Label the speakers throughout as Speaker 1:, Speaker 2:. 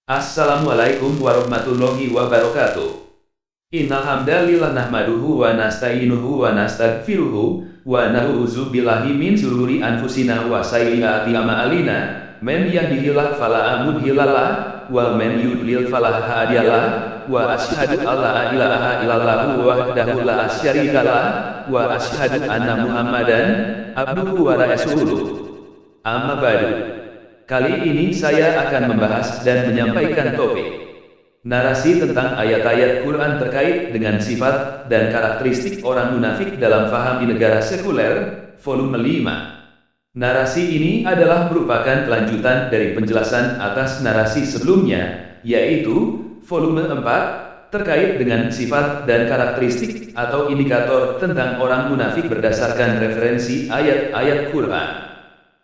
Speaker 1: Assalamualaikum warahmatullahi wabarakatuh. Innal hamdalillah nahmaduhu wa nasta'inuhu wa nastaghfiruhu wa na'udzu billahi min shururi anfusina wa sayyiati a'malina. Man yahdihillahu fala mudhillalah wa man yudlil fala hadiyalah. Wa asyhadu an la ilaha illallah wahdahu la syarikalah wa asyhadu anna Muhammadan abduhu wa rasuluh. Amma ba'du. Kali ini saya akan membahas dan menyampaikan topik narasi tentang ayat-ayat Quran terkait dengan sifat dan karakteristik orang munafik dalam faham di negara sekuler, volume 5. Narasi ini adalah merupakan kelanjutan dari penjelasan atas narasi sebelumnya, yaitu volume 4, terkait dengan sifat dan karakteristik atau indikator tentang orang munafik berdasarkan referensi ayat-ayat Quran.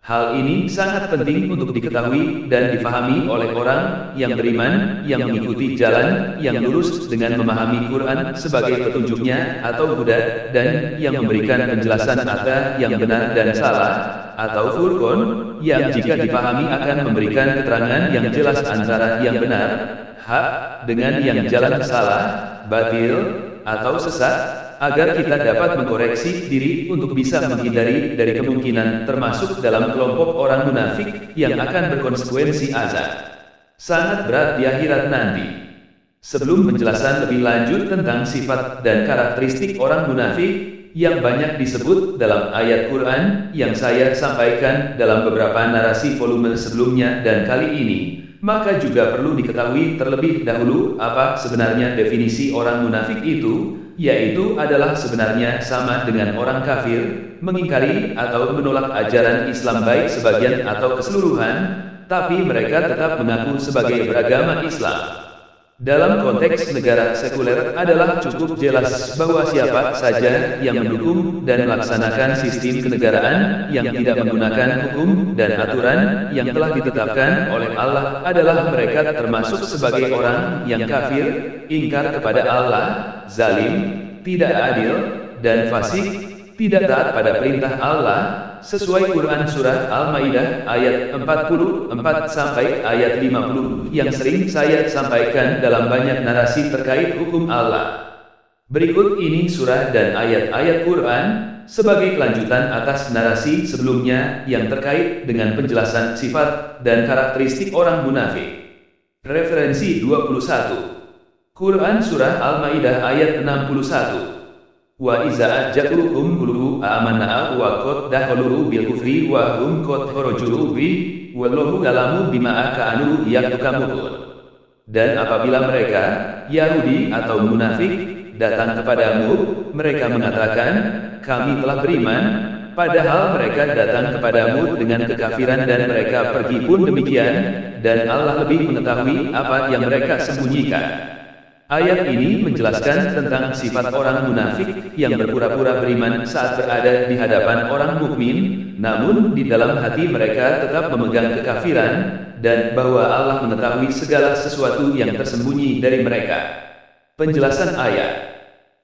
Speaker 1: Hal ini sangat penting untuk diketahui dan difahami oleh orang yang beriman, yang mengikuti jalan yang lurus dengan memahami Quran sebagai petunjuknya atau Buddha, dan yang memberikan penjelasan ada yang benar dan salah, atau Furqan, yang jika dipahami akan memberikan keterangan yang jelas antara yang benar, hak, dengan yang jalan salah, batil, atau sesat, agar kita dapat mengkoreksi diri untuk bisa menghindari dari kemungkinan termasuk dalam kelompok orang munafik yang akan berkonsekuensi azab sangat berat di akhirat nanti. Sebelum penjelasan lebih lanjut tentang sifat dan karakteristik orang munafik yang banyak disebut dalam ayat Quran yang saya sampaikan dalam beberapa narasi volume sebelumnya dan kali ini, maka juga perlu diketahui terlebih dahulu apa sebenarnya definisi orang munafik itu, yaitu adalah sebenarnya sama dengan orang kafir, mengingkari atau menolak ajaran Islam baik sebagian atau keseluruhan, tapi mereka tetap mengaku sebagai beragama Islam. Dalam konteks negara sekuler adalah cukup jelas bahwa siapa saja yang mendukung dan melaksanakan sistem kenegaraan yang tidak menggunakan hukum dan aturan yang telah ditetapkan oleh Allah adalah mereka termasuk sebagai orang yang kafir, ingkar kepada Allah, zalim, tidak adil, dan fasik, tidak taat pada perintah Allah, sesuai Quran Surah Al-Maidah ayat 44 sampai ayat 50 yang sering saya sampaikan dalam banyak narasi terkait hukum Allah. Berikut ini surah dan ayat-ayat Quran sebagai kelanjutan atas narasi sebelumnya yang terkait dengan penjelasan sifat dan karakteristik orang munafik. Referensi 21. Quran Surah Al-Maidah ayat 61. Wa iza ja'ukum qulu amanna wa qad dakhalu bil kufri wa hum qad kharaju bi wallahu ya'lamu bima kanu yaktumun. Dan apabila mereka Yahudi atau munafik datang kepadamu, mereka mengatakan kami telah beriman, padahal mereka datang kepadamu dengan kekafiran dan mereka pergi pun demikian, dan Allah lebih mengetahui apa yang mereka sembunyikan. Ayat ini menjelaskan tentang sifat orang munafik yang berpura-pura beriman saat berada di hadapan orang mukmin, namun di dalam hati mereka tetap memegang kekafiran, dan bahwa Allah mengetahui segala sesuatu yang tersembunyi dari mereka. Penjelasan ayat.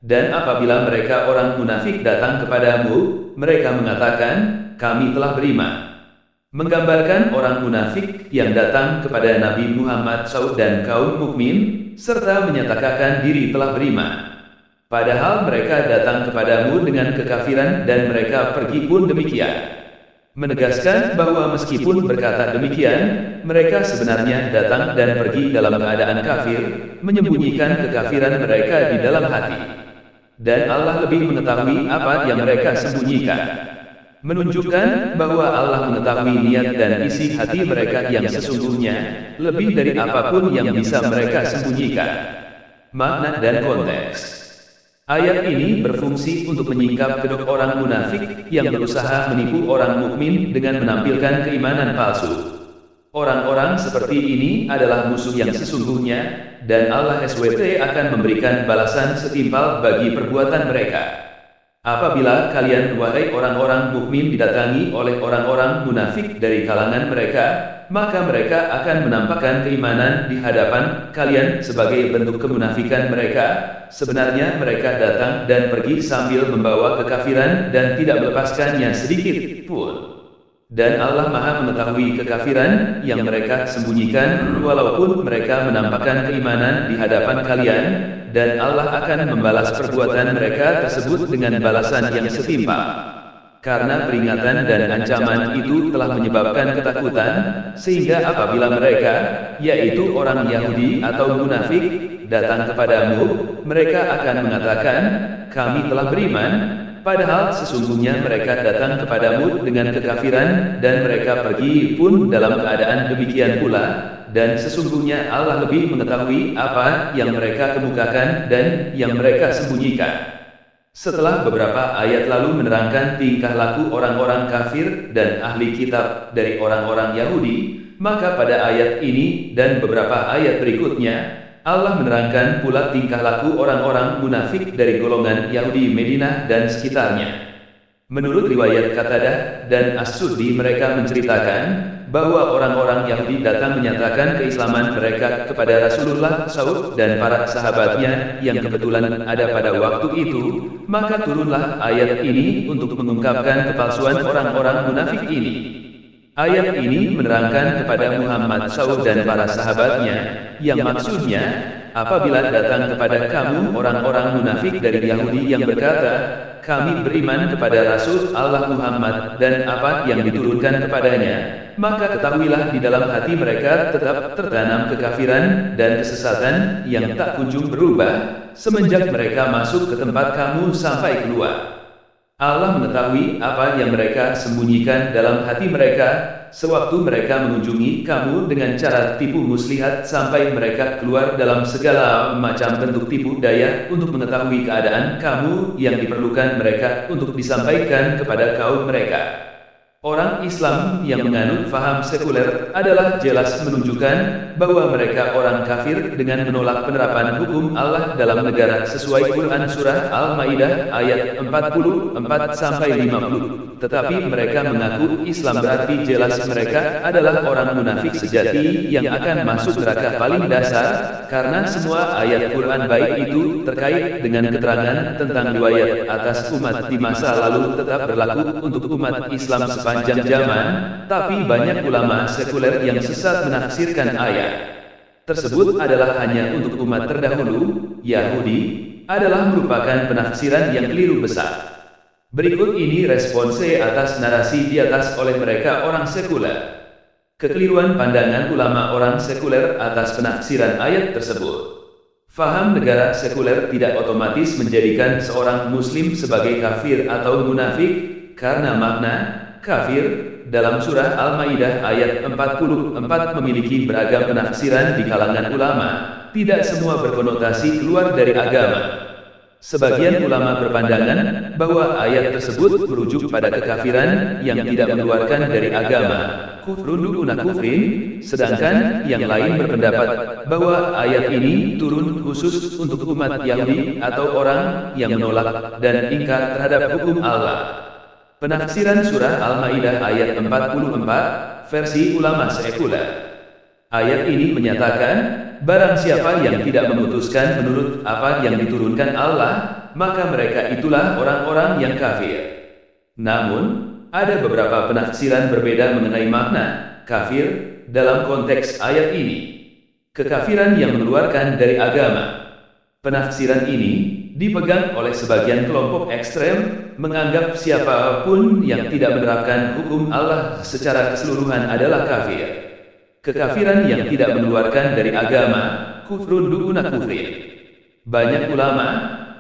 Speaker 1: Dan apabila mereka orang munafik datang kepadamu, mereka mengatakan, kami telah beriman. Menggambarkan orang munafik yang datang kepada Nabi Muhammad SAW dan kaum mukmin, serta menyatakan diri telah beriman. Padahal mereka datang kepadamu dengan kekafiran dan mereka pergi pun demikian. Menegaskan bahwa meskipun berkata demikian, mereka sebenarnya datang dan pergi dalam keadaan kafir, menyembunyikan kekafiran mereka di dalam hati. Dan Allah lebih mengetahui apa yang mereka sembunyikan. Menunjukkan bahwa Allah mengetahui niat dan isi hati mereka yang sesungguhnya, lebih dari apapun yang bisa mereka sembunyikan. Makna dan konteks. Ayat ini berfungsi untuk menyingkap kedok orang munafik yang berusaha menipu orang mukmin dengan menampilkan keimanan palsu. Orang-orang seperti ini adalah musuh yang sesungguhnya, dan Allah SWT akan memberikan balasan setimpal bagi perbuatan mereka. Apabila kalian wahai orang-orang mukmin didatangi oleh orang-orang munafik dari kalangan mereka, maka mereka akan menampakkan keimanan di hadapan kalian sebagai bentuk kemunafikan mereka. Sebenarnya mereka datang dan pergi sambil membawa kekafiran dan tidak melepaskannya sedikit pun. Dan Allah Maha mengetahui kekafiran yang mereka sembunyikan, walaupun mereka menampakkan keimanan di hadapan kalian, dan Allah akan membalas perbuatan mereka tersebut dengan balasan yang setimpal. Karena peringatan dan ancaman itu telah menyebabkan ketakutan, sehingga apabila mereka, yaitu orang Yahudi atau munafik, datang kepadamu, mereka akan mengatakan, kami telah beriman, padahal sesungguhnya mereka datang kepadamu dengan kekafiran, dan mereka pergi pun dalam keadaan demikian pula, dan sesungguhnya Allah lebih mengetahui apa yang mereka kemukakan dan yang mereka sembunyikan. Setelah beberapa ayat lalu menerangkan tingkah laku orang-orang kafir dan ahli kitab dari orang-orang Yahudi, maka pada ayat ini dan beberapa ayat berikutnya, Allah menerangkan pula tingkah laku orang-orang munafik dari golongan Yahudi Madinah dan sekitarnya. Menurut riwayat Qatadah dan As-Suddi, mereka menceritakan bahwa orang-orang Yahudi datang menyatakan keislaman mereka kepada Rasulullah SAW dan para sahabatnya yang kebetulan ada pada waktu itu, maka turunlah ayat ini untuk mengungkapkan kepalsuan orang-orang munafik ini. Ayat ini menerangkan kepada Muhammad SAW dan para sahabatnya, yang maksudnya, apabila datang kepada kamu orang-orang munafik dari Yahudi yang berkata, kami beriman kepada Rasul Allah Muhammad dan apa yang diturunkan kepadanya, maka ketahuilah di dalam hati mereka tetap tertanam kekafiran dan kesesatan yang tak kunjung berubah, semenjak mereka masuk ke tempat kamu sampai keluar. Allah mengetahui apa yang mereka sembunyikan dalam hati mereka, sewaktu mereka mengunjungi kamu dengan cara tipu muslihat sampai mereka keluar dalam segala macam bentuk tipu daya untuk mengetahui keadaan kamu yang diperlukan mereka untuk disampaikan kepada kaum mereka. Orang Islam yang menganut faham sekuler adalah jelas menunjukkan bahwa mereka orang kafir dengan menolak penerapan hukum Allah dalam negara sesuai Quran Surah Al-Maidah ayat 44-50. Tetapi mereka mengaku Islam, berarti jelas mereka adalah orang munafik sejati yang akan masuk neraka paling dasar, karena semua ayat Quran baik itu terkait dengan keterangan tentang riwayat atas umat di masa lalu tetap berlaku untuk umat Islam sepanjang zaman, tapi banyak ulama sekuler yang sesat menafsirkan ayat tersebut adalah hanya untuk umat terdahulu, Yahudi, adalah merupakan penafsiran yang keliru besar. Berikut ini response atas narasi di atas oleh mereka orang sekuler. Kekeliruan pandangan ulama orang sekuler atas penafsiran ayat tersebut. Faham negara sekuler tidak otomatis menjadikan seorang muslim sebagai kafir atau munafik, karena makna kafir dalam surah Al-Maidah ayat 44 memiliki beragam penafsiran di kalangan ulama. Tidak semua berkonotasi keluar dari agama. Sebagian ulama berpandangan bahwa ayat tersebut merujuk pada kekafiran yang tidak mengeluarkan dari agama, kufrun duna kufrin, sedangkan yang lain berpendapat bahwa ayat ini turun khusus untuk umat Yahudi atau orang yang menolak dan ingkar terhadap hukum Allah. Penafsiran surah Al-Maidah ayat 44, versi ulama sekuler. Ayat ini menyatakan, barang siapa yang tidak memutuskan menurut apa yang diturunkan Allah, maka mereka itulah orang-orang yang kafir. Namun, ada beberapa penafsiran berbeda mengenai makna kafir dalam konteks ayat ini. Kekafiran yang mengeluarkan dari agama. Penafsiran ini dipegang oleh sebagian kelompok ekstrem, menganggap siapapun yang tidak menerapkan hukum Allah secara keseluruhan adalah kafir. Kekafiran yang tidak mengeluarkan dari agama, kufrun duna kufrin. Banyak ulama,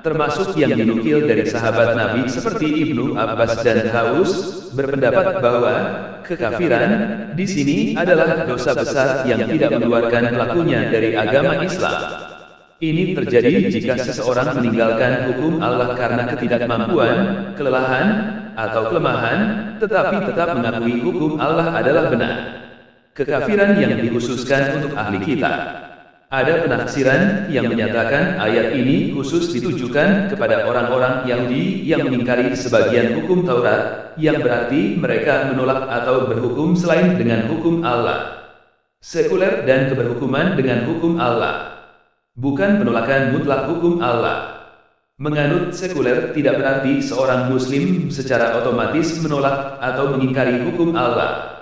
Speaker 1: termasuk yang dinukil dari sahabat Nabi seperti Ibnu Abbas dan Haus, berpendapat bahwa kekafiran di sini adalah dosa besar yang tidak mengeluarkan pelakunya dari agama Islam. Ini terjadi jika seseorang meninggalkan hukum Allah karena ketidakmampuan, kelelahan, atau kelemahan, tetapi tetap mengakui hukum Allah adalah benar. Kekafiran yang dikhususkan untuk ahli kitab. Ada penafsiran yang menyatakan ayat ini khusus ditujukan kepada orang-orang Yahudi yang mengingkari sebagian hukum Taurat, yang berarti mereka menolak atau berhukum selain dengan hukum Allah. Sekuler dan keberhukuman dengan hukum Allah. Bukan penolakan mutlak hukum Allah. Menganut sekuler tidak berarti seorang muslim secara otomatis menolak atau mengingkari hukum Allah.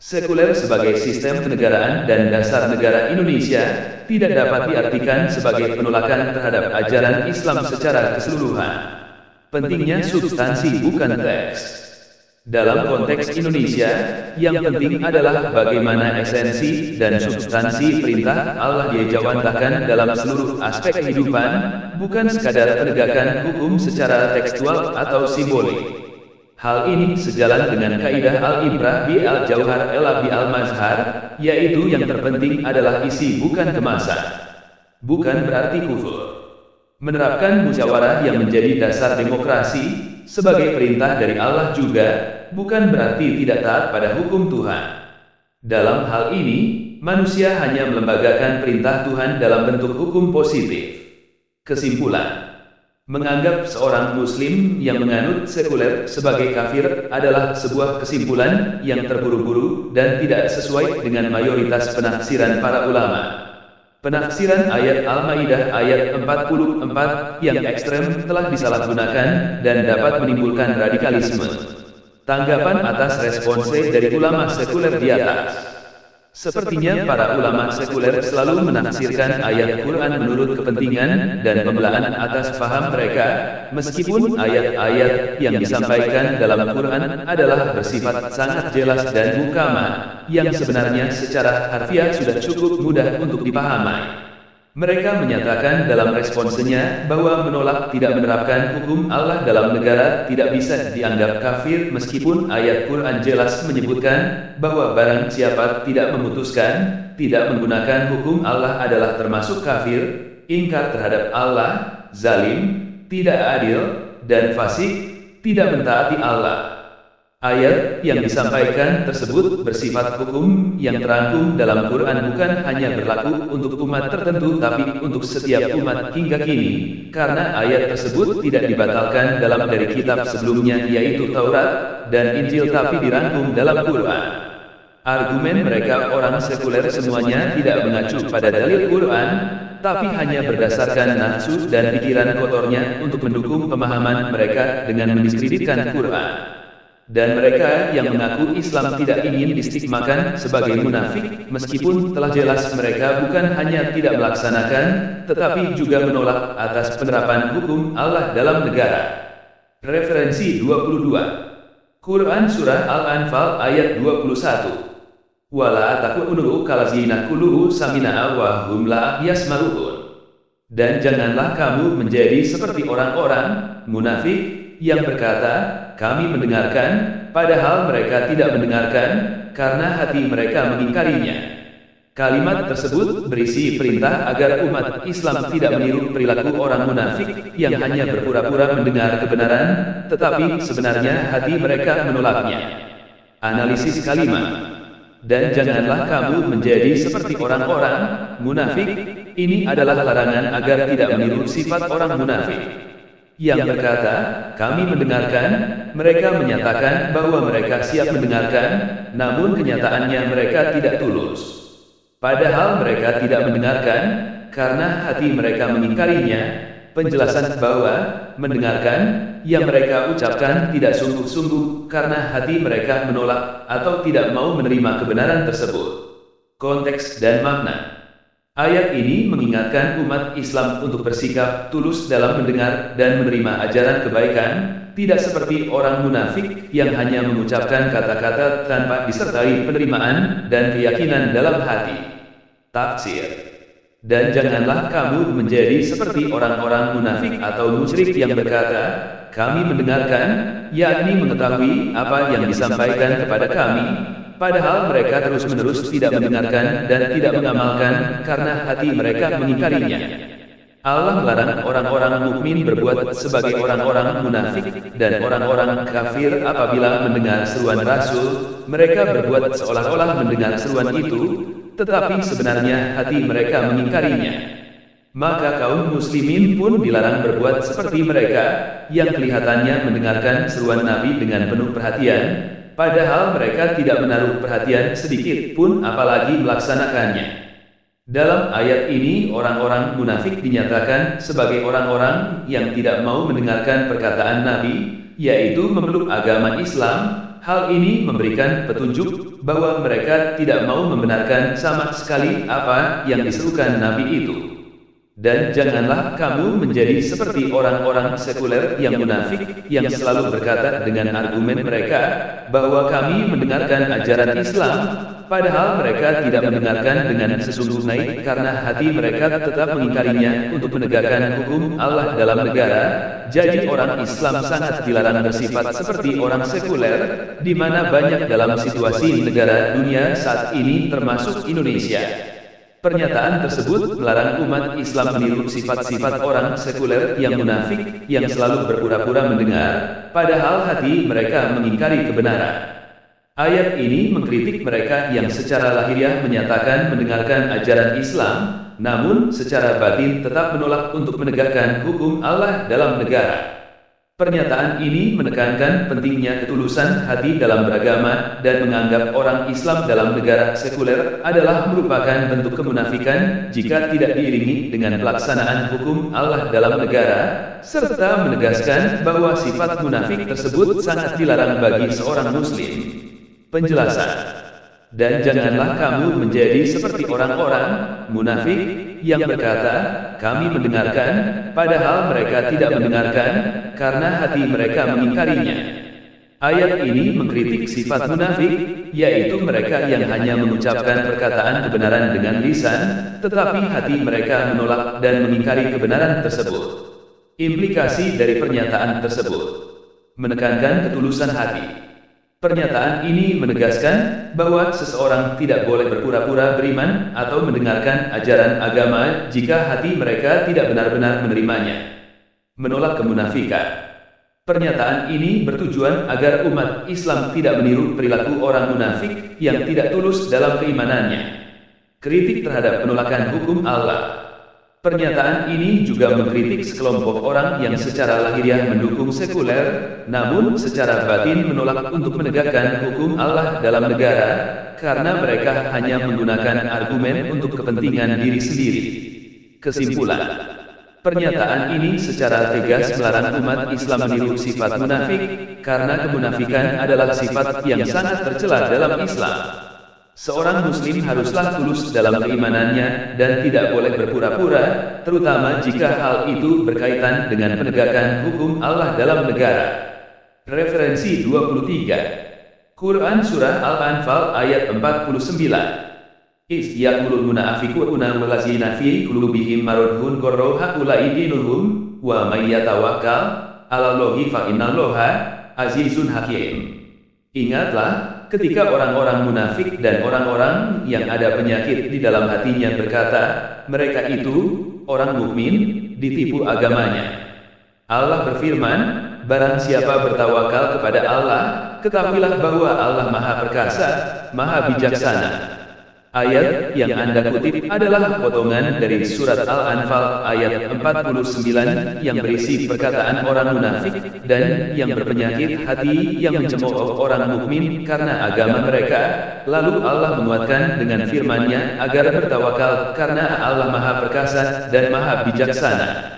Speaker 1: Sekuler sebagai sistem kenegaraan dan dasar negara Indonesia tidak dapat diartikan sebagai penolakan terhadap ajaran Islam secara keseluruhan. Pentingnya substansi bukan teks. Dalam konteks Indonesia, yang penting adalah bagaimana esensi dan substansi perintah Allah dijawantahkan dalam seluruh aspek kehidupan, bukan sekadar penegakan hukum secara tekstual atau simbolik. Hal ini sejalan dengan kaidah al-ibrah bi al-jauhar ela bi al-mazhar, yaitu yang terpenting adalah isi bukan kemasan. Bukan berarti kufur. Menerapkan musyawarah yang menjadi dasar demokrasi sebagai perintah dari Allah juga bukan berarti tidak taat pada hukum Tuhan. Dalam hal ini, manusia hanya melembagakan perintah Tuhan dalam bentuk hukum positif. Kesimpulan: menganggap seorang muslim yang menganut sekuler sebagai kafir adalah sebuah kesimpulan yang terburu-buru dan tidak sesuai dengan mayoritas penafsiran para ulama. Penafsiran ayat Al-Maidah ayat 44 yang ekstrem telah disalahgunakan dan dapat menimbulkan radikalisme. Tanggapan atas response dari ulama sekuler di atas. Sepertinya para ulama sekuler selalu menafsirkan ayat Quran menurut kepentingan dan pembelaan atas paham mereka, meskipun ayat-ayat yang disampaikan dalam Quran adalah bersifat sangat jelas dan muhkamat, yang sebenarnya secara harfiah sudah cukup mudah untuk dipahami. Mereka menyatakan dalam responsenya bahwa menolak tidak menerapkan hukum Allah dalam negara tidak bisa dianggap kafir meskipun ayat Quran jelas menyebutkan bahwa barang siapa tidak memutuskan, tidak menggunakan hukum Allah adalah termasuk kafir, ingkar terhadap Allah, zalim, tidak adil, dan fasik, tidak mentaati Allah. Ayat yang disampaikan tersebut bersifat hukum yang terangkum dalam Quran bukan hanya berlaku untuk umat tertentu tapi untuk setiap umat hingga kini, karena ayat tersebut tidak dibatalkan dalam dari kitab sebelumnya yaitu Taurat dan Injil tapi dirangkum dalam Quran. Argumen mereka orang sekuler semuanya tidak mengacu pada dalil Quran, tapi hanya berdasarkan nafsu dan pikiran kotornya untuk mendukung pemahaman mereka dengan mendiskreditkan Quran. Dan mereka yang mengaku Islam tidak ingin distigmakan sebagai munafik, meskipun telah jelas mereka bukan hanya tidak melaksanakan, tetapi juga menolak atas penerapan hukum Allah dalam negara. Referensi 22. Quran Surah Al-Anfal ayat 21. Wala takunu kalazina kuluhu samina wa hum la yasma'un. Dan janganlah kamu menjadi seperti orang-orang munafik yang berkata, kami mendengarkan, padahal mereka tidak mendengarkan, karena hati mereka mengingkarinya. Kalimat tersebut berisi perintah agar umat Islam tidak meniru perilaku orang munafik yang hanya berpura-pura mendengar kebenaran, tetapi sebenarnya hati mereka menolaknya. Analisis kalimat. Dan janganlah kamu menjadi seperti orang-orang munafik, ini adalah larangan agar tidak meniru sifat orang munafik. Yang berkata, kami mendengarkan, mereka menyatakan bahwa mereka siap mendengarkan, namun kenyataannya mereka tidak tulus. Padahal mereka tidak mendengarkan, karena hati mereka mengingkarinya. Penjelasan bahwa mendengarkan yang mereka ucapkan tidak sungguh-sungguh karena hati mereka menolak atau tidak mau menerima kebenaran tersebut. Konteks dan makna. Ayat ini mengingatkan umat Islam untuk bersikap tulus dalam mendengar dan menerima ajaran kebaikan, tidak seperti orang munafik yang hanya mengucapkan kata-kata tanpa disertai penerimaan dan keyakinan dalam hati. Tafsir. Dan janganlah kamu menjadi seperti orang-orang munafik atau musyrik yang berkata, kami mendengarkan, yakni mengetahui apa yang disampaikan kepada kami, padahal mereka terus-menerus tidak mendengarkan dan tidak mengamalkan karena hati mereka mengingkarinya. Allah melarang orang-orang mukmin berbuat sebagai orang-orang munafik dan orang-orang kafir apabila mendengar seruan Rasul, mereka berbuat seolah-olah mendengar seruan itu, tetapi sebenarnya hati mereka mengingkarinya. Maka kaum muslimin pun dilarang berbuat seperti mereka, yang kelihatannya mendengarkan seruan Nabi dengan penuh perhatian, padahal mereka tidak menaruh perhatian sedikit pun apalagi melaksanakannya. Dalam ayat ini orang-orang munafik dinyatakan sebagai orang-orang yang tidak mau mendengarkan perkataan Nabi, yaitu memeluk agama Islam. Hal ini memberikan petunjuk bahwa mereka tidak mau membenarkan sama sekali apa yang diserukan Nabi itu. Dan janganlah kamu menjadi seperti orang-orang sekuler yang munafik, yang selalu berkata dengan argumen mereka, bahwa kami mendengarkan ajaran Islam, padahal mereka tidak mendengarkan dengan sesungguhnya karena hati mereka tetap mengingkarinya untuk menegakkan hukum Allah dalam negara. Jadi orang Islam sangat dilarang bersifat seperti orang sekuler, di mana banyak dalam situasi negara dunia saat ini termasuk Indonesia. Pernyataan tersebut melarang umat Islam meniru sifat-sifat orang sekuler yang munafik, yang selalu berpura-pura mendengar, padahal hati mereka mengingkari kebenaran. Ayat ini mengkritik mereka yang secara lahiriah menyatakan mendengarkan ajaran Islam, namun secara batin tetap menolak untuk menegakkan hukum Allah dalam negara. Pernyataan ini menekankan pentingnya ketulusan hati dalam beragama dan menganggap orang Islam dalam negara sekuler adalah merupakan bentuk kemunafikan jika tidak diiringi dengan pelaksanaan hukum Allah dalam negara, serta menegaskan bahwa sifat munafik tersebut sangat dilarang bagi seorang muslim. Penjelasan. Dan janganlah kamu menjadi seperti orang-orang munafik yang berkata, kami mendengarkan, padahal mereka tidak mendengarkan, karena hati mereka mengingkarinya. Ayat ini mengkritik sifat munafik, yaitu mereka yang hanya mengucapkan perkataan kebenaran dengan lisan, tetapi hati mereka menolak dan mengingkari kebenaran tersebut. Implikasi dari pernyataan tersebut menekankan ketulusan hati. Pernyataan ini menegaskan bahwa seseorang tidak boleh berpura-pura beriman atau mendengarkan ajaran agama jika hati mereka tidak benar-benar menerimanya. Menolak kemunafikan. Pernyataan ini bertujuan agar umat Islam tidak meniru perilaku orang munafik yang tidak tulus dalam keimanannya. Kritik terhadap penolakan hukum Allah. Pernyataan ini juga mengkritik sekelompok orang yang secara lahiriah mendukung sekuler, namun secara batin menolak untuk menegakkan hukum Allah dalam negara, karena mereka hanya menggunakan argumen untuk kepentingan diri sendiri. Kesimpulan. Pernyataan ini secara tegas melarang umat Islam meniru sifat munafik, karena kemunafikan adalah sifat yang sangat tercela dalam Islam. Seorang muslim haruslah tulus dalam keimanannya dan tidak boleh berpura-pura, terutama jika hal itu berkaitan dengan penegakan hukum Allah dalam negara. Referensi 23. Quran Surah Al-Anfal ayat 49. Iz yaqulul munafiquna wallazina fi qulubihim maradun gharra haula'i dinuhum wa may yatawakkal 'alallahi fa innallaha azizun hakim. Ingatlah ketika orang-orang munafik dan orang-orang yang ada penyakit di dalam hatinya berkata, mereka itu orang mukmin ditipu agamanya. Allah berfirman, barang siapa bertawakal kepada Allah, ketahuilah bahwa Allah Maha Perkasa, Maha Bijaksana. Ayat yang Anda kutip adalah potongan dari surat Al-Anfal ayat 49 yang berisi perkataan orang munafik dan yang berpenyakit hati yang mencemooh orang mukmin karena agama mereka. Lalu Allah menguatkan dengan firman-Nya agar bertawakal karena Allah Maha Perkasa dan Maha Bijaksana.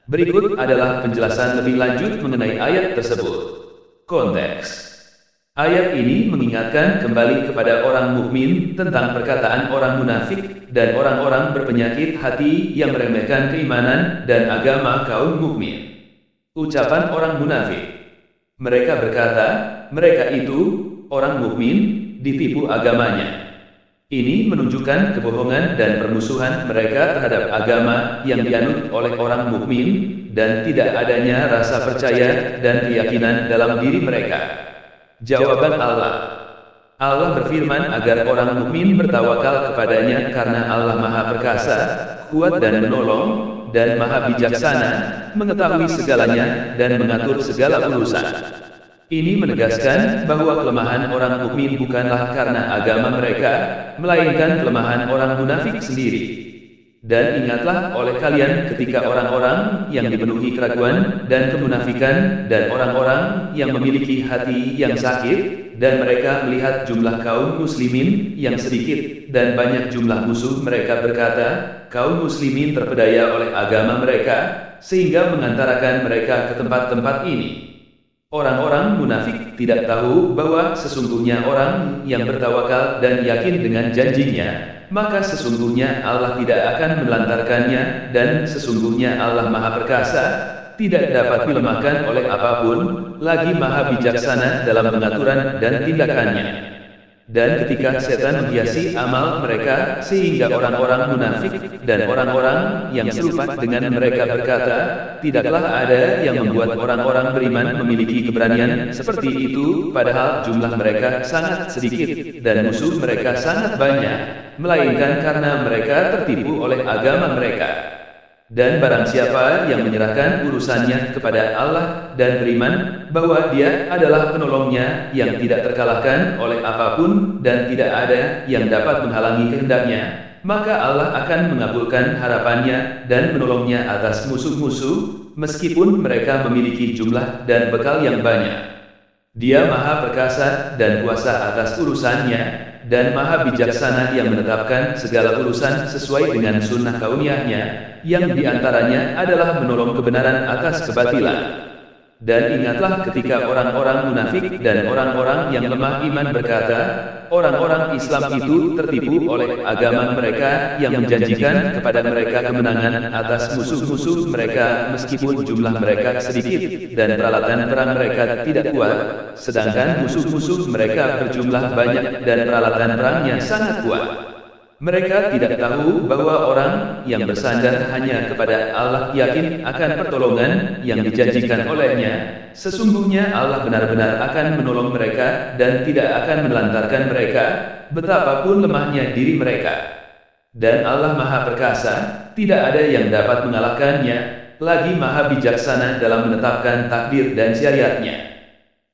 Speaker 1: Berikut adalah penjelasan lebih lanjut mengenai ayat tersebut. Konteks. Ayat ini mengingatkan kembali kepada orang mukmin tentang perkataan orang munafik dan orang-orang berpenyakit hati yang meremehkan keimanan dan agama kaum mukmin. Ucapan orang munafik. Mereka berkata, mereka itu orang mukmin ditipu agamanya. Ini menunjukkan kebohongan dan permusuhan mereka terhadap agama yang dianut oleh orang mukmin dan tidak adanya rasa percaya dan keyakinan dalam diri mereka. Jawaban Allah. Allah berfirman agar orang mukmin bertawakal kepadanya karena Allah Maha Perkasa, kuat dan menolong, dan Maha Bijaksana, mengetahui segalanya dan mengatur segala urusan. Ini menegaskan bahwa kelemahan orang mukmin bukanlah karena agama mereka, melainkan kelemahan orang munafik sendiri. Dan ingatlah oleh kalian ketika orang-orang yang dipenuhi keraguan dan kemunafikan dan orang-orang yang memiliki hati yang sakit, dan mereka melihat jumlah kaum muslimin yang sedikit, dan banyak jumlah musuh mereka berkata, kaum muslimin terpedaya oleh agama mereka, sehingga mengantarakan mereka ke tempat-tempat ini. Orang-orang munafik tidak tahu bahwa sesungguhnya orang yang bertawakal dan yakin dengan janjinya, maka sesungguhnya Allah tidak akan melantarkannya, dan sesungguhnya Allah Maha Perkasa, tidak dapat dilemahkan oleh apapun, lagi Maha Bijaksana dalam pengaturan dan tindakannya. Dan ketika setan menghiasi amal mereka, sehingga orang-orang munafik dan orang-orang yang serupa dengan mereka berkata, tidaklah ada yang membuat orang-orang beriman memiliki keberanian seperti itu, padahal jumlah mereka sangat sedikit, dan musuh mereka sangat banyak, melainkan karena mereka tertipu oleh agama mereka. Dan barang siapa yang menyerahkan urusannya kepada Allah dan beriman bahwa Dia adalah penolongnya yang tidak terkalahkan oleh apapun dan tidak ada yang dapat menghalangi kehendaknya, maka Allah akan mengabulkan harapannya dan menolongnya atas musuh-musuh, meskipun mereka memiliki jumlah dan bekal yang banyak. Dia Maha Perkasa dan kuasa atas urusannya, dan Maha Bijaksana yang menetapkan segala urusan sesuai dengan sunnah kauniyahnya, yang diantaranya adalah menolong kebenaran atas kebatilan. Dan ingatlah ketika orang-orang munafik dan orang-orang yang lemah iman berkata, orang-orang Islam itu tertipu oleh agama mereka yang menjanjikan kepada mereka kemenangan atas musuh-musuh mereka meskipun jumlah mereka sedikit dan peralatan perang mereka tidak kuat, sedangkan musuh-musuh mereka berjumlah banyak dan peralatan perangnya sangat kuat. Mereka tidak tahu bahwa orang yang bersandar hanya kepada Allah yakin akan pertolongan yang dijanjikan olehnya, sesungguhnya Allah benar-benar akan menolong mereka dan tidak akan melantarkan mereka, betapapun lemahnya diri mereka. Dan Allah Maha Perkasa, tidak ada yang dapat mengalahkannya, lagi Maha Bijaksana dalam menetapkan takdir dan syariatnya.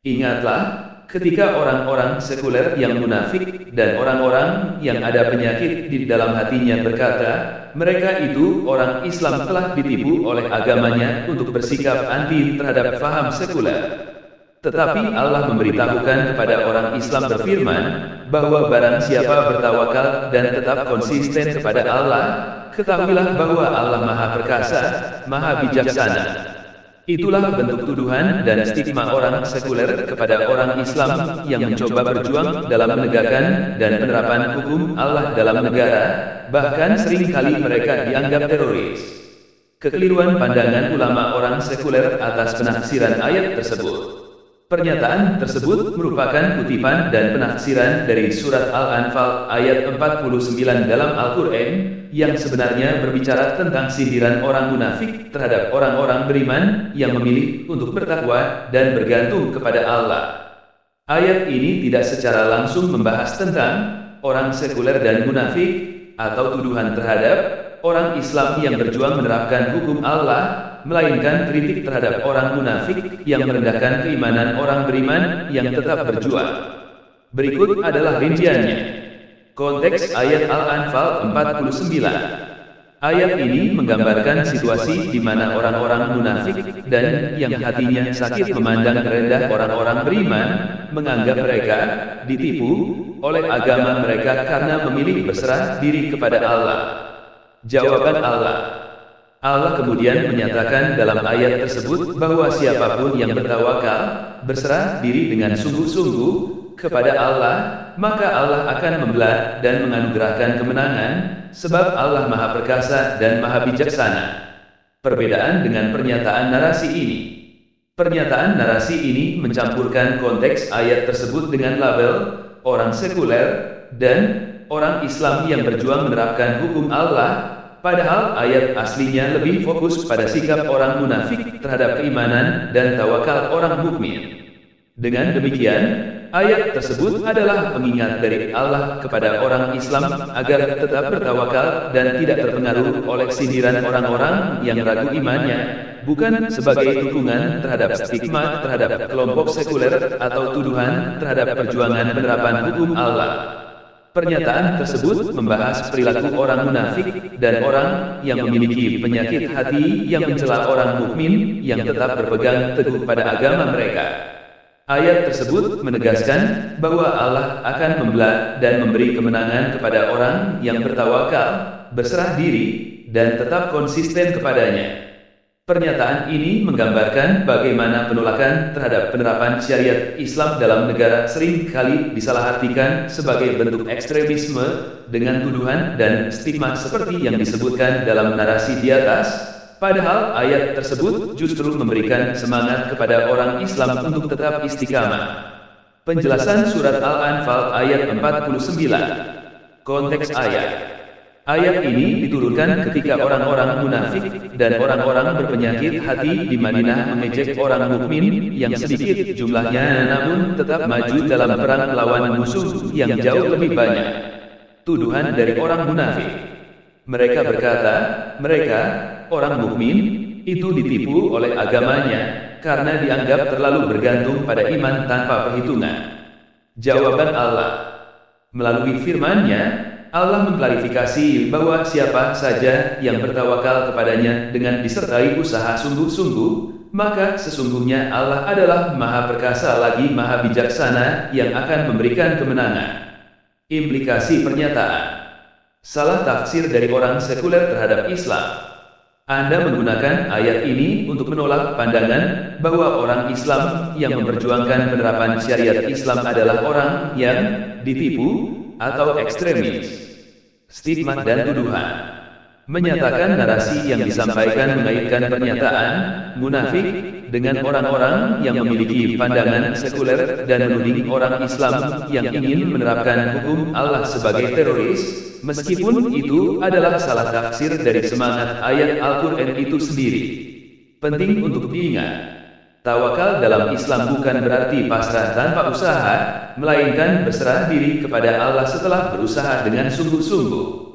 Speaker 1: Ingatlah, ketika orang-orang sekuler yang munafik dan orang-orang yang ada penyakit di dalam hatinya berkata, mereka itu orang Islam telah ditipu oleh agamanya untuk bersikap anti terhadap faham sekuler. Tetapi Allah memberitahukan kepada orang Islam berfirman, bahwa barang siapa bertawakal dan tetap konsisten kepada Allah, ketahuilah bahwa Allah Maha Perkasa, Maha Bijaksana. Itulah bentuk tuduhan dan stigma orang sekuler kepada orang Islam yang mencoba berjuang dalam menegakkan dan penerapan hukum Allah dalam negara, bahkan seringkali mereka dianggap teroris. Kekeliruan pandangan ulama orang sekuler atas penafsiran ayat tersebut. Pernyataan tersebut merupakan kutipan dan penafsiran dari surat Al-Anfal ayat 49 dalam Al-Quran, yang sebenarnya berbicara tentang sindiran orang munafik terhadap orang-orang beriman yang memilih untuk bertakwa dan bergantung kepada Allah. Ayat ini tidak secara langsung membahas tentang orang sekuler dan munafik, atau tuduhan terhadap orang Islam yang berjuang menerapkan hukum Allah, melainkan kritik terhadap orang munafik yang merendahkan keimanan orang beriman yang tetap berjuang. Berikut adalah rinciannya. Konteks ayat Al-Anfal 49. Ayat ini menggambarkan situasi di mana orang-orang munafik dan yang hatinya sakit memandang rendah orang-orang beriman, menganggap mereka ditipu oleh agama mereka karena memilih berserah diri kepada Allah. Jawaban Allah. Allah kemudian menyatakan dalam ayat tersebut bahwa siapapun yang bertawakal, berserah diri dengan sungguh-sungguh kepada Allah, maka Allah akan membelah dan menganugerahkan kemenangan, sebab Allah Maha Perkasa dan Maha Bijaksana. Perbedaan dengan pernyataan narasi ini. Pernyataan narasi ini mencampurkan konteks ayat tersebut dengan label orang sekuler dan orang Islam yang berjuang menerapkan hukum Allah, padahal ayat aslinya lebih fokus pada sikap orang munafik terhadap keimanan dan tawakal orang mukmin. Dengan demikian, ayat tersebut adalah pengingat dari Allah kepada orang Islam agar tetap bertawakal dan tidak terpengaruh oleh sindiran orang-orang yang ragu imannya, bukan sebagai dukungan terhadap stigma terhadap kelompok sekuler atau tuduhan terhadap perjuangan penerapan hukum Allah. Pernyataan tersebut membahas perilaku orang munafik dan orang yang memiliki penyakit hati yang mencela orang mukmin yang tetap berpegang teguh pada agama mereka. Ayat tersebut menegaskan bahwa Allah akan membelah dan memberi kemenangan kepada orang yang bertawakal, berserah diri, dan tetap konsisten kepadanya. Pernyataan ini menggambarkan bagaimana penolakan terhadap penerapan syariat Islam dalam negara sering kali disalahartikan sebagai bentuk ekstremisme dengan tuduhan dan stigma seperti yang disebutkan dalam narasi di atas, padahal ayat tersebut justru memberikan semangat kepada orang Islam untuk tetap istiqamah. Penjelasan surat Al-Anfal ayat 49. Konteks ayat. Ayat ini diturunkan ketika orang-orang munafik dan orang-orang berpenyakit hati di Madinah mengejek orang mukmin yang sedikit jumlahnya namun tetap maju dalam perang melawan musuh yang jauh lebih banyak. Tuduhan dari orang munafik. Mereka berkata, mereka, orang mukmin, itu ditipu oleh agamanya karena dianggap terlalu bergantung pada iman tanpa perhitungan. Jawaban Allah. Melalui firman-Nya, Allah mengklarifikasi bahwa siapa saja yang bertawakal kepadanya dengan disertai usaha sungguh-sungguh, maka sesungguhnya Allah adalah Maha Perkasa lagi Maha Bijaksana yang akan memberikan kemenangan. Implikasi pernyataan. Salah tafsir dari orang sekuler terhadap Islam. Anda menggunakan ayat ini untuk menolak pandangan bahwa orang Islam yang memperjuangkan penerapan syariat Islam adalah orang yang ditipu atau ekstremis. Stigma dan tuduhan. Menyatakan narasi yang disampaikan mengaitkan pernyataan munafik dengan orang-orang yang memiliki pandangan sekuler dan menuding orang Islam yang ingin menerapkan hukum Allah sebagai teroris, meskipun itu adalah salah tafsir dari semangat ayat Al-Quran itu sendiri. Penting untuk diingat. Tawakal dalam Islam bukan berarti pasrah tanpa usaha, melainkan berserah diri kepada Allah setelah berusaha dengan sungguh-sungguh.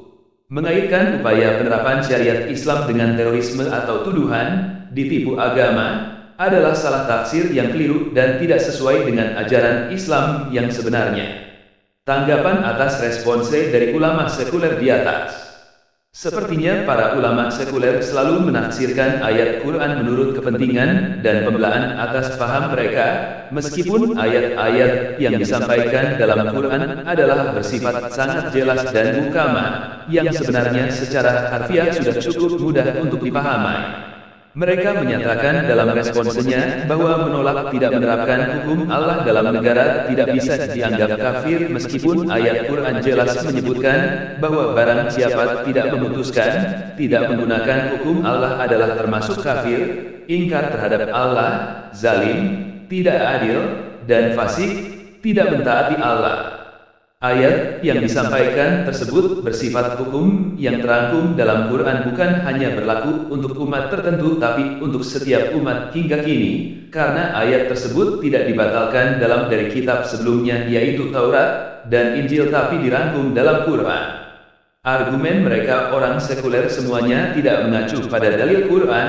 Speaker 1: Mengaitkan upaya penerapan syariat Islam dengan terorisme atau tuduhan ditipu agama adalah salah tafsir yang keliru dan tidak sesuai dengan ajaran Islam yang sebenarnya. Tanggapan atas response dari ulama sekuler di atas. Sepertinya para ulama sekuler selalu menafsirkan ayat Quran menurut kepentingan dan pembelaan atas paham mereka, meskipun ayat-ayat yang disampaikan dalam Quran adalah bersifat sangat jelas dan muhkamah, yang sebenarnya secara harfiah sudah cukup mudah untuk dipahami. Mereka menyatakan dalam responsenya bahwa menolak tidak menerapkan hukum Allah dalam negara tidak bisa dianggap kafir meskipun ayat Quran jelas menyebutkan bahwa barang siapa tidak memutuskan, tidak menggunakan hukum Allah adalah termasuk kafir, ingkar terhadap Allah, zalim, tidak adil, dan fasik, tidak mentaati Allah. Ayat yang disampaikan tersebut bersifat hukum yang terangkum dalam Quran bukan hanya berlaku untuk umat tertentu tapi untuk setiap umat hingga kini, karena ayat tersebut tidak dibatalkan dalam dari kitab sebelumnya yaitu Taurat dan Injil tapi dirangkum dalam Quran. Argumen mereka orang sekuler semuanya tidak mengacu pada dalil Quran,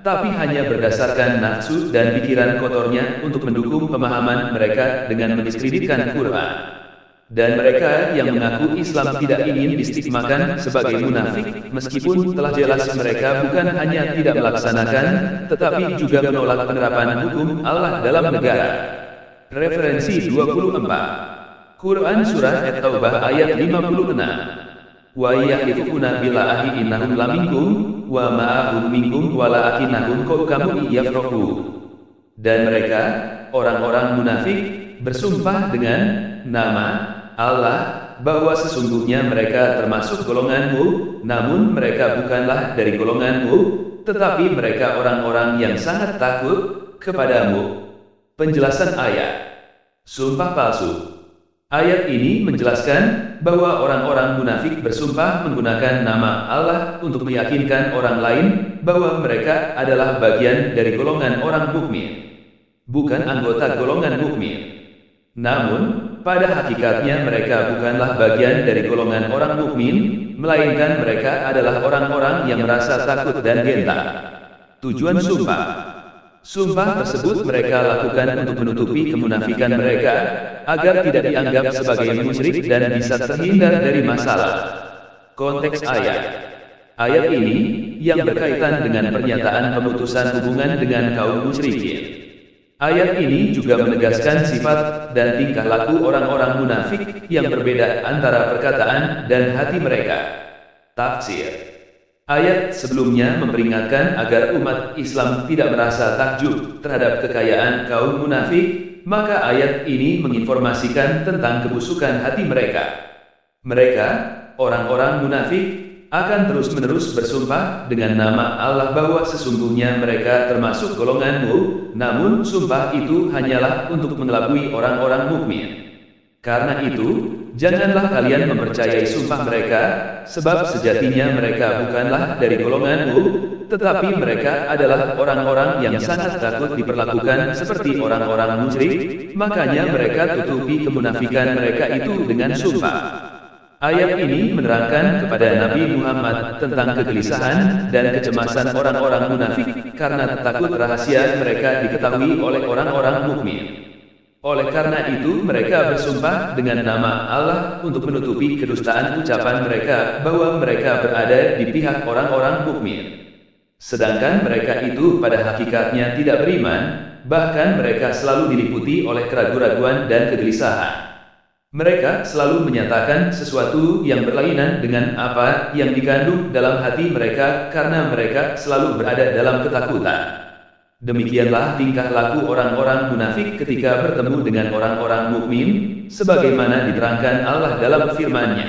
Speaker 1: tapi hanya berdasarkan nafsu dan pikiran kotornya untuk mendukung pemahaman mereka dengan mendiskreditkan Quran. Dan mereka yang mengaku Islam tidak ingin distigmakan sebagai munafik, meskipun telah jelas mereka bukan hanya tidak melaksanakan, tetapi juga menolak penerapan hukum Allah dalam negara. Referensi 24. Quran Surah At-Taubah ayat 56. Wa yahlifuna billahi innahum laminkum, wa ma'ahum minkum walakinnahum qaum yafraqun. Dan mereka, orang-orang munafik, bersumpah dengan nama Allah, bahwa sesungguhnya mereka termasuk golonganmu, namun mereka bukanlah dari golonganmu, tetapi mereka orang-orang yang sangat takut kepadamu. Penjelasan ayat. Sumpah palsu. Ayat ini menjelaskan bahwa orang-orang munafik bersumpah menggunakan nama Allah untuk meyakinkan orang lain bahwa mereka adalah bagian dari golongan orang mukmin, bukan anggota golongan mukmin. Namun, pada hakikatnya mereka bukanlah bagian dari golongan orang mukmin, melainkan mereka adalah orang-orang yang merasa takut dan gentar. Tujuan sumpah. Sumpah tersebut mereka lakukan untuk menutupi kemunafikan mereka, agar tidak dianggap sebagai musyrik dan bisa terhindar dari masalah. Konteks ayat. Ayat ini, yang berkaitan dengan pernyataan pemutusan hubungan dengan kaum musyrikin. Ayat ini juga menegaskan sifat dan tingkah laku orang-orang munafik yang berbeda antara perkataan dan hati mereka. Tafsir. Ayat sebelumnya memperingatkan agar umat Islam tidak merasa takjub terhadap kekayaan kaum munafik, maka ayat ini menginformasikan tentang kebusukan hati mereka. Mereka, orang-orang munafik, akan terus-menerus bersumpah dengan nama Allah bahwa sesungguhnya mereka termasuk golonganmu, namun sumpah itu hanyalah untuk mengelabui orang-orang mukmin. Karena itu, janganlah kalian mempercayai sumpah mereka, sebab sejatinya mereka bukanlah dari golonganmu, tetapi mereka adalah orang-orang yang sangat takut diperlakukan seperti orang-orang musyrik, makanya mereka tutupi kemunafikan mereka itu dengan sumpah. Ayat ini menerangkan kepada Nabi Muhammad tentang kegelisahan dan kecemasan orang-orang munafik karena takut rahasia mereka diketahui oleh orang-orang mukmin. Oleh karena itu mereka bersumpah dengan nama Allah untuk menutupi kedustaan ucapan mereka bahwa mereka berada di pihak orang-orang mukmin. Sedangkan mereka itu pada hakikatnya tidak beriman, bahkan mereka selalu diliputi oleh keraguan-raguan dan kegelisahan. Mereka selalu menyatakan sesuatu yang berlainan dengan apa yang dikandung dalam hati mereka karena mereka selalu berada dalam ketakutan. Demikianlah tingkah laku orang-orang munafik ketika bertemu dengan orang-orang mukmin, sebagaimana diterangkan Allah dalam firman-Nya.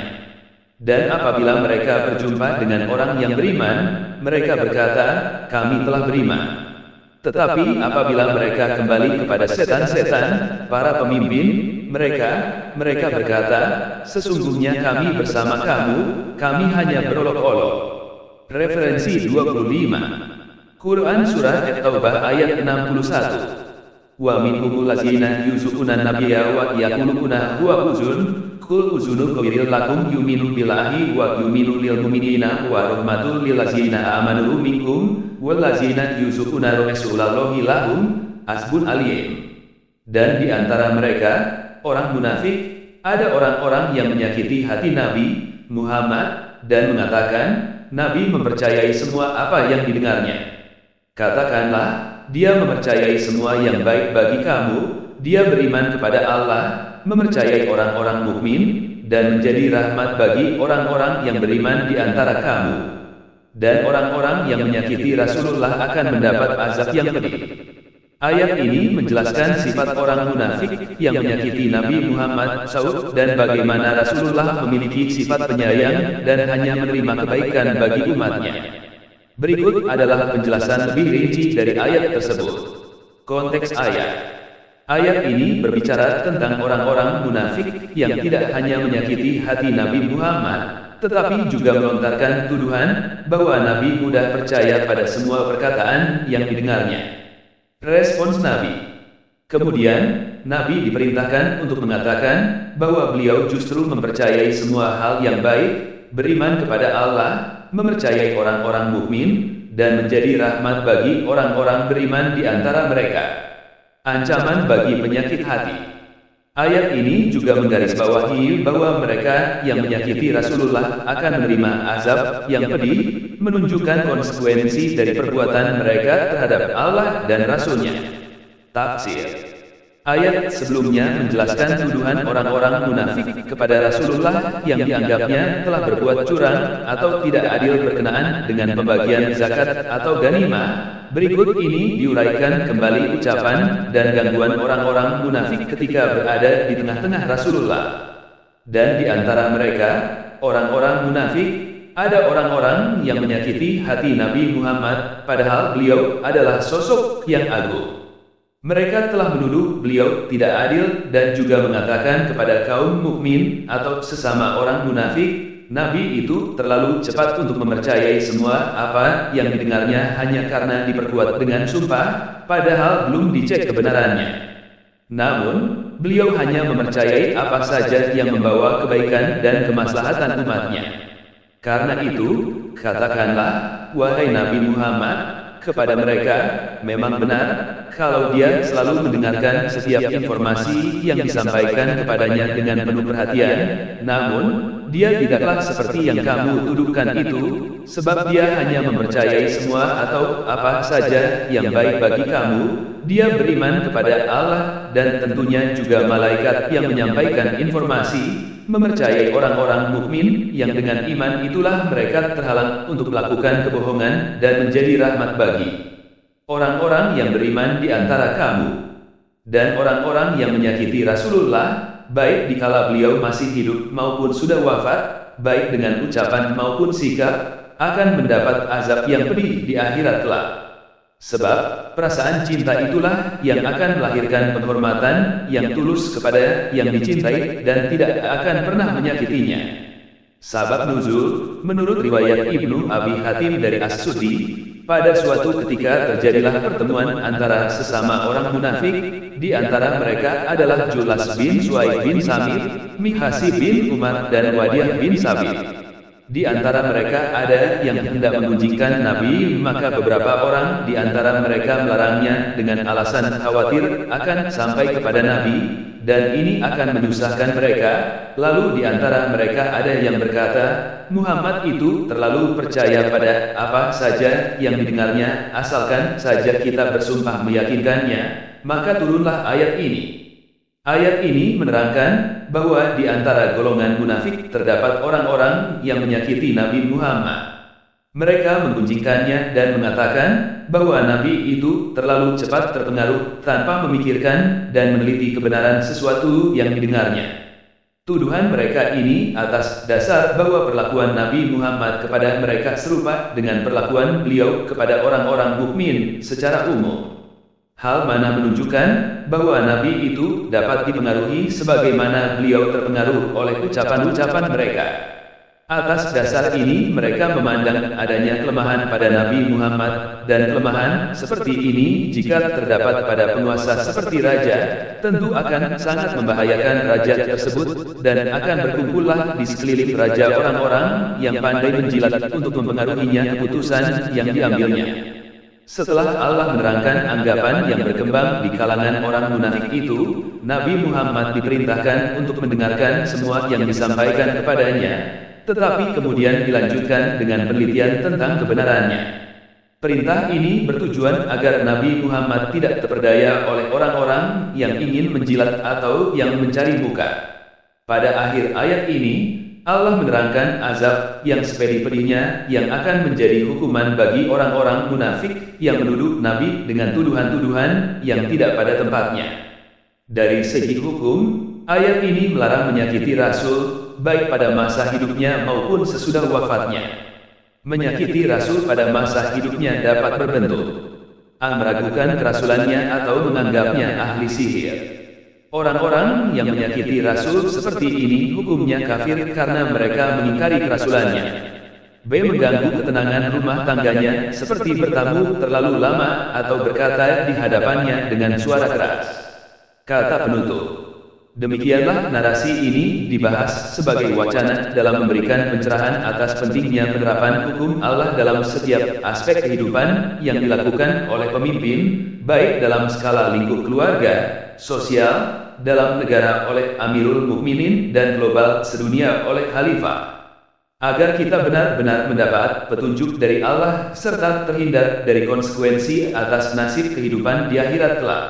Speaker 1: Dan apabila mereka berjumpa dengan orang yang beriman, mereka berkata, kami telah beriman. Tetapi apabila mereka kembali kepada setan-setan, para pemimpin, mereka berkata, sesungguhnya kami bersama kamu, kami hanya berolok-olok. Referensi 25. Quran Surah At-Taubah ayat 61. Wa minhumul lazina yuzukuna nabiyya wa yaquluna huwa uzun, qul uzunu khairil lakum yuminu billahi wa yuminu lil mu'minina wa rahmatul lil lazina amanu minkum wal lazina yuzukuna rasulallahi lahum asbun alim. Dan di antara mereka, orang munafik, ada orang-orang yang menyakiti hati Nabi Muhammad dan mengatakan, Nabi mempercayai semua apa yang didengarnya. Katakanlah, dia mempercayai semua yang baik bagi kamu, dia beriman kepada Allah, mempercayai orang-orang mukmin, dan menjadi rahmat bagi orang-orang yang beriman di antara kamu. Dan orang-orang yang menyakiti Rasulullah akan mendapat azab yang pedih. Ayat ini menjelaskan sifat orang munafik yang menyakiti Nabi Muhammad SAW dan bagaimana Rasulullah memiliki sifat penyayang dan hanya menerima kebaikan bagi umatnya. Berikut adalah penjelasan lebih rinci dari ayat tersebut. Konteks ayat. Ayat ini berbicara tentang orang-orang munafik yang tidak hanya menyakiti hati Nabi Muhammad, tetapi juga melontarkan tuduhan bahwa Nabi mudah percaya pada semua perkataan yang didengarnya. Respons Nabi. Kemudian, Nabi diperintahkan untuk mengatakan bahwa beliau justru mempercayai semua hal yang baik, beriman kepada Allah, mempercayai orang-orang mukmin, dan menjadi rahmat bagi orang-orang beriman di antara mereka. Ancaman bagi penyakit hati. Ayat ini juga menggarisbawahi bahwa mereka yang menyakiti Rasulullah akan menerima azab yang pedih, menunjukkan konsekuensi dari perbuatan mereka terhadap Allah dan Rasul-Nya. Tafsir. Ayat sebelumnya menjelaskan tuduhan orang-orang munafik kepada Rasulullah yang dianggapnya telah berbuat curang atau tidak adil berkenaan dengan pembagian zakat atau ganimah. Berikut ini diuraikan kembali ucapan dan gangguan orang-orang munafik ketika berada di tengah-tengah Rasulullah. Dan di antara mereka, orang-orang munafik, ada orang-orang yang menyakiti hati Nabi Muhammad, padahal beliau adalah sosok yang agung. Mereka telah menuduh beliau tidak adil dan juga mengatakan kepada kaum mukmin atau sesama orang munafik, Nabi itu terlalu cepat untuk mempercayai semua apa yang didengarnya hanya karena diperkuat dengan sumpah, padahal belum dicek kebenarannya. Namun, beliau hanya mempercayai apa saja yang membawa kebaikan dan kemaslahatan umatnya. Karena itu, katakanlah, wahai Nabi Muhammad, kepada mereka, memang benar, kalau dia selalu mendengarkan setiap informasi yang disampaikan kepadanya dengan penuh perhatian, namun, dia tidaklah seperti yang kamu tuduhkan itu, sebab dia hanya mempercayai semua atau apa saja yang baik bagi kamu. Dia beriman kepada Allah dan tentunya juga malaikat yang menyampaikan informasi, mempercayai orang-orang mukmin yang dengan iman itulah mereka terhalang untuk melakukan kebohongan dan menjadi rahmat bagi orang-orang yang beriman di antara kamu. Dan orang-orang yang menyakiti Rasulullah, baik dikala beliau masih hidup maupun sudah wafat, baik dengan ucapan maupun sikap, akan mendapat azab yang pedih di akhirat kelak. Sebab, perasaan cinta itulah yang akan melahirkan penghormatan yang tulus kepada yang dicintai dan tidak akan pernah menyakitinya. Sabab nuzul, menurut riwayat Ibnu Abi Hatim dari As-Suddi, pada suatu ketika terjadilah pertemuan antara sesama orang munafik, di antara mereka adalah Julas bin Suaid bin Samir, Mihasi bin Umar dan Wadiah bin Sabit. Di antara mereka ada yang hendak menggunjingkan Nabi, maka beberapa orang di antara mereka melarangnya dengan alasan khawatir akan sampai kepada Nabi, dan ini akan menyusahkan mereka. Lalu di antara mereka ada yang berkata, Muhammad itu terlalu percaya pada apa saja yang didengarnya, asalkan saja kita bersumpah meyakinkannya. Maka turunlah ayat ini. Ayat ini menerangkan bahwa di antara golongan munafik terdapat orang-orang yang menyakiti Nabi Muhammad. Mereka menggunjingkannya dan mengatakan bahwa Nabi itu terlalu cepat terpengaruh tanpa memikirkan dan meneliti kebenaran sesuatu yang didengarnya. Tuduhan mereka ini atas dasar bahwa perlakuan Nabi Muhammad kepada mereka serupa dengan perlakuan beliau kepada orang-orang mukmin secara umum. Hal mana menunjukkan bahwa Nabi itu dapat dipengaruhi sebagaimana beliau terpengaruh oleh ucapan-ucapan mereka. Atas dasar ini mereka memandang adanya kelemahan pada Nabi Muhammad, dan kelemahan seperti ini jika terdapat pada penguasa seperti raja, tentu akan sangat membahayakan raja tersebut, dan akan berkumpullah di sekeliling raja orang-orang yang pandai menjilat untuk mempengaruhinya keputusan yang diambilnya. Setelah Allah menerangkan anggapan yang berkembang di kalangan orang munafik itu, Nabi Muhammad diperintahkan untuk mendengarkan semua yang disampaikan kepadanya, tetapi kemudian dilanjutkan dengan penelitian tentang kebenarannya. Perintah ini bertujuan agar Nabi Muhammad tidak terperdaya oleh orang-orang yang ingin menjilat atau yang mencari muka. Pada akhir ayat ini, Allah menerangkan azab yang sepedi-pedinya yang akan menjadi hukuman bagi orang-orang munafik yang menuduh Nabi dengan tuduhan-tuduhan yang tidak pada tempatnya. Dari segi hukum, ayat ini melarang menyakiti Rasul, baik pada masa hidupnya maupun sesudah wafatnya. Menyakiti Rasul pada masa hidupnya dapat berbentuk A. Meragukan kerasulannya atau menganggapnya ahli sihir. Orang-orang yang menyakiti Rasul seperti ini hukumnya kafir karena mereka mengingkari kerasulannya. B. Mengganggu ketenangan rumah tangganya seperti bertamu terlalu lama atau berkata di hadapannya dengan suara keras. Kata penutup. Demikianlah narasi ini dibahas sebagai wacana dalam memberikan pencerahan atas pentingnya penerapan hukum Allah dalam setiap aspek kehidupan yang dilakukan oleh pemimpin, baik dalam skala lingkup keluarga, sosial, dalam negara oleh Amirul Mukminin dan global sedunia oleh Khalifah. Agar kita benar-benar mendapat petunjuk dari Allah serta terhindar dari konsekuensi atas nasib kehidupan di akhirat kelak.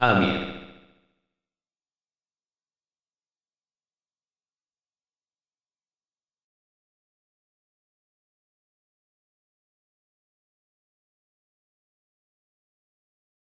Speaker 1: Amin.